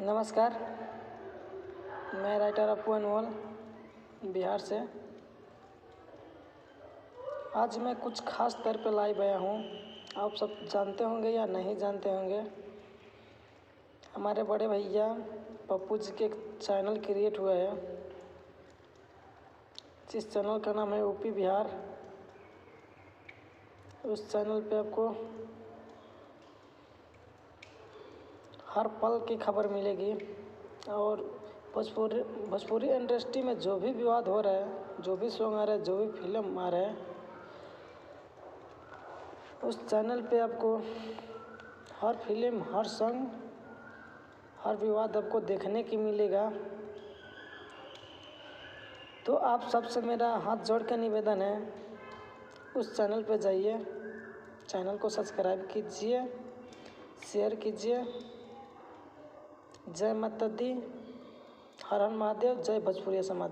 नमस्कार। मैं राइटर अपू अनमोल बिहार से। आज मैं कुछ खास तौर पे लाइव आया हूँ। आप सब जानते होंगे या नहीं जानते होंगे, हमारे बड़े भैया पप्पू जी के एक चैनल क्रिएट हुआ है जिस चैनल का नाम है यूपी बिहार। उस चैनल पे आपको हर पल की खबर मिलेगी और भोजपुरी इंडस्ट्री में जो भी विवाद हो रहा है, जो भी सॉन्ग आ रहा है, जो भी फिल्म आ रहा है, उस चैनल पे आपको हर फिल्म, हर सॉन्ग, हर विवाद आपको देखने की मिलेगा। तो आप सबसे मेरा हाथ जोड़ के निवेदन है, उस चैनल पे जाइए, चैनल को सब्सक्राइब कीजिए, शेयर कीजिए। जय माता दी, हर हर महादेव, जय भोजपुरिया समाज।